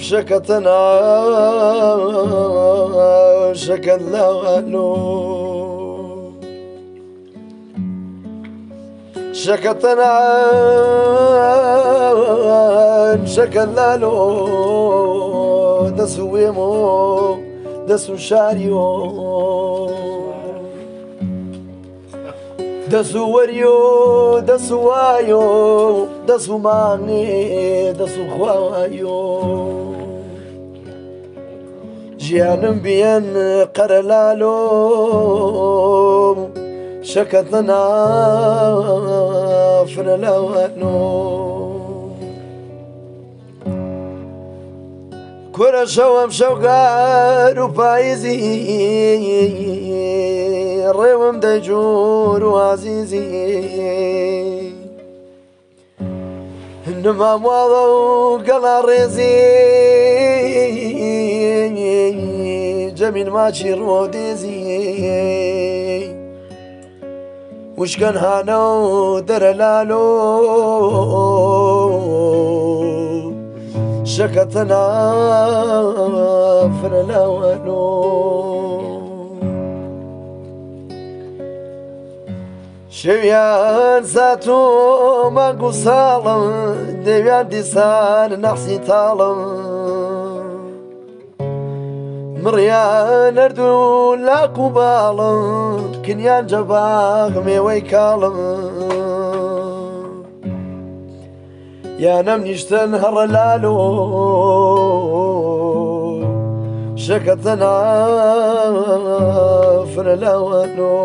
شكتنا شكت لالو شكتنا شكت لالو دسو ويمو دسو شاريو دسو وريو دسو وايو دسو ماني دسو خوايو جيانم بين قرلالو شكتنا فرلوانو كرة شوام شوقار وفايزي الريوم ديجور وعزيزي انما مواضو قلا ريزي جميل ماشي روديزي وش كان هانو درلالو شكتنا فرلوانو شويان ساتو ما قصالم ديوان ديسان نحسي طالم مريان اردو لا قبالم كنيان جباغ ميوي كالم يا نمنيشتن هرلالو شكتنا فرلوانو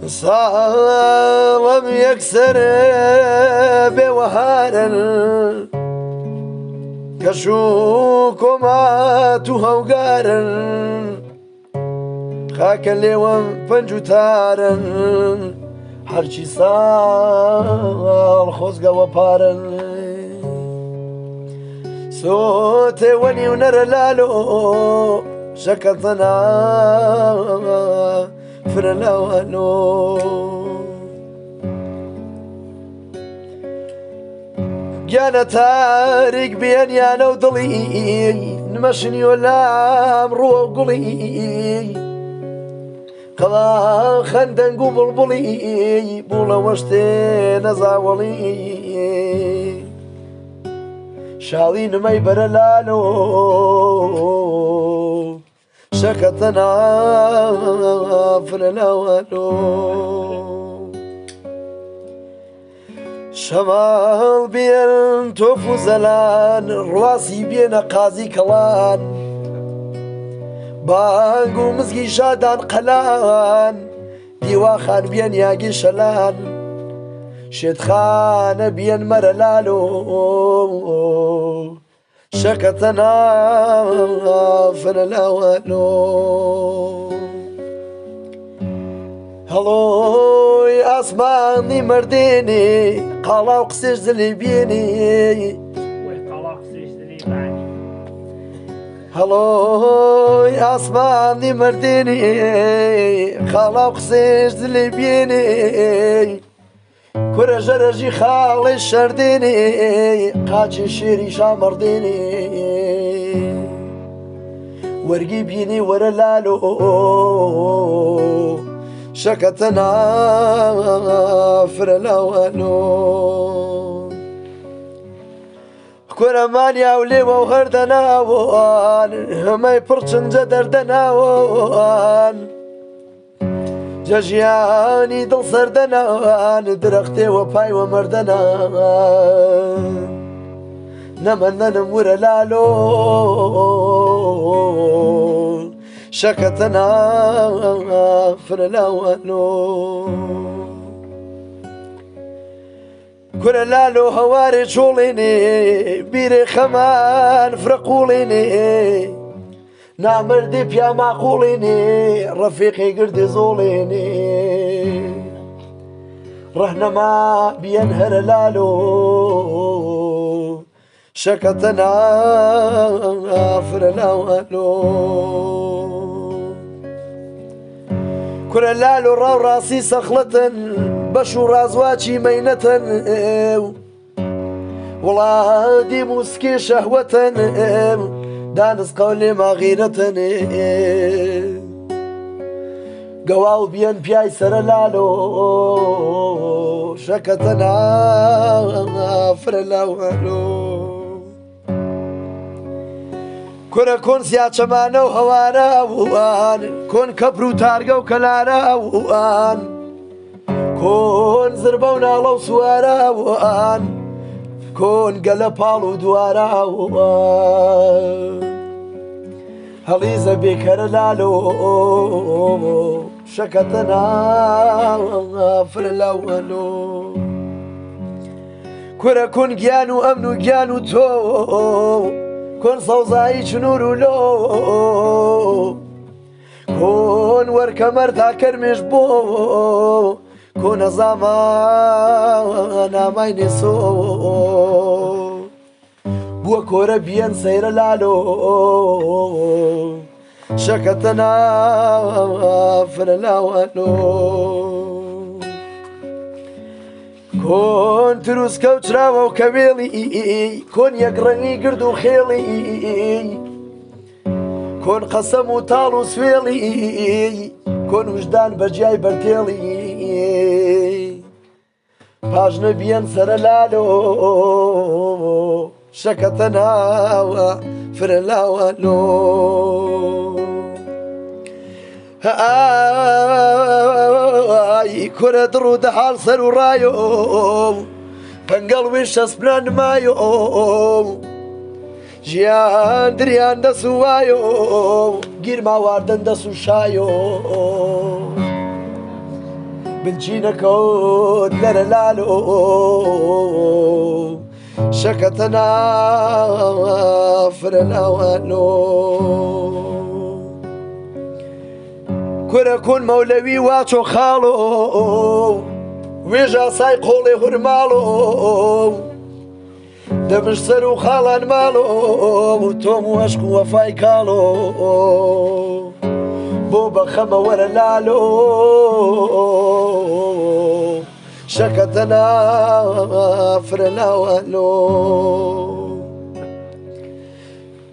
صالم يكسر بوهارا كشوكما تهوغارا خاك الليوم فنجوتارا هرچی سال خوزگا و پارن صوت ونی و نرلالو شکتنا فرلوانو گیانا تاریک بیان یانا و دلی نمشنی و لام رو و قلی قضا خندن قبل بلي بولا وشتي نزاولي شالين ما يبرلالو شكتنا فرلوانو شمال بين توفو زلان رواسي بين قازي كلان بانگو مزگی شادان قلان دیوا خان بین یاگی شلان شد خان بین مرلالو شکتنا فرلوانو هلوی اسمانی مردینی قالا و قسیش زلی بینی هلوی اسمانی مردینی خالا و قسیش دلی بینی کره جرجی خالی شردینی قاچی شیری شامردینی ورگی بینی ورلالو شکتنا فرلوانو كنا مانيا وليوة وهردناوان همي برشن جدر دناوان جاجياني دل سردناوان درختي وباي ومردناوان نمنا نمور لالو شكتنا فرلوانو كل لالو هواري شوليني بيري خمان فرقوليني نعمر دي بيا معقوليني رفيقي قردي زوليني رهنا ما بينهر لالو شكتنا فرلوانو كل لالو راو راسي سخلة بشو رازواتي مينة ولادي موسكي شهوتنا دانس قولي ما غيرتنا قواو بيان بياي سرلالو شكتنا فرلاوالو كورا كون سيا چمانا و هوانا وان كون كبرو تارگا و كلانا وان كون زربا و نالا و سوارا وان كون قل پالو دوارا وان هليزا بكر لالو شكتنا فرلاوالو كورا كون جيانو امنو جيانو تو كون صوزاي شنورو لو كون وركا مرتا كرمش بو كون زاما مايني سو بو كورا بيان سير لالو شكتنا فرلاوالو كون تروس كوتشراوة وكبيلي كون يقرني قردو خيلي كون قسم وطالو سويلي كون وجدان برجاي برتيلي باجنا بيان سرلالو شكتنا فرلاوالو هاي كرة درود حال سر ورايو بنقل وش اسبران مايو جيان دريان دسو وايو غير ما واردن دسو شايو بنجينا كود لرلالو شكتنا فرلاوالو كورا كون مولوي واتو خالو ويجا ساي قولي هرمالو دمش سرو خالان مالو توم واشق وفاي كالو بوبا خما ورا لالو شكتنا فرلاوالو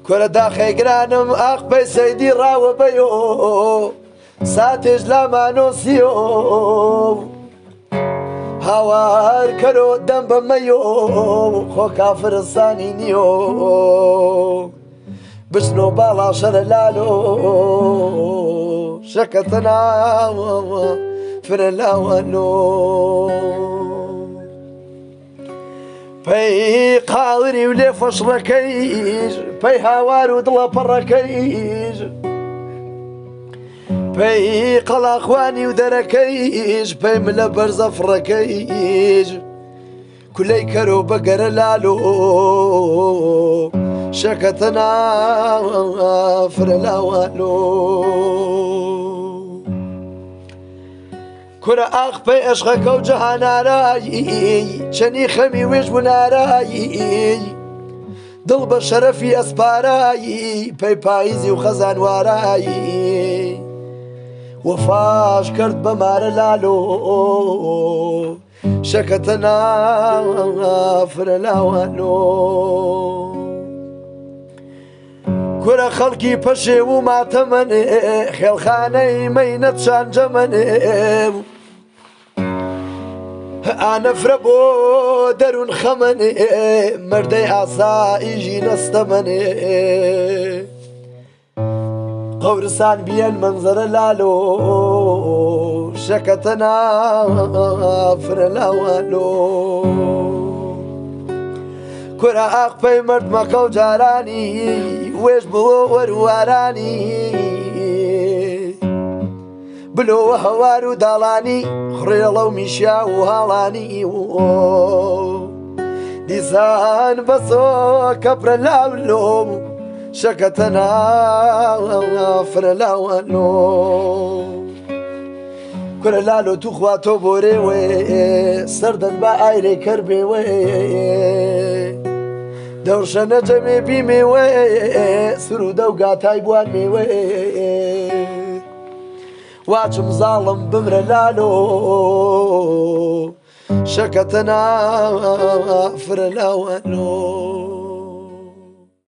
كورا داخي قرانم اخبي سيدي راو بيو ساتج لما نوسيو هوار كرو دم بميو خو كافر الصاني نيو بشنو بالا شرلالو شكتنا فرلاوالو بي قادري ولي فشركيج بي هوار ودلا بركيج بي قل اخواني ودركيج بي ملا برز فركيج كلي كرو بقر لالو شكتنا فرلاوالو كرا اخ بي اشغك وجهانا راي شني خمي ويش بناراي دل بشرفي اسباراي بي بايزي وخزان واراي وفاش كرد بمار لالو شكتنا فرلاوالو كرا خلقي بشي وما تمن خيل خاني مينت شان جمن انا فربو درون خمن مردي عصا يجي نستمن قورسان بيان منظر لالو شكتنا فرلاوالو كرا اقبي مرد مكو جاراني ويش بلو ورواراني بلو هوارو دالاني خريلو مشا وهالاني ديسان بسو كبر لاولو شكتنا فرلاوالو كل لالو تخواتو بوري وي سردن با ايري كربي وي دورشنا جمي بيمي وي سرودو قاتاي بواني وي واتشم ظالم بمر لالو شكتنا فرلاوانو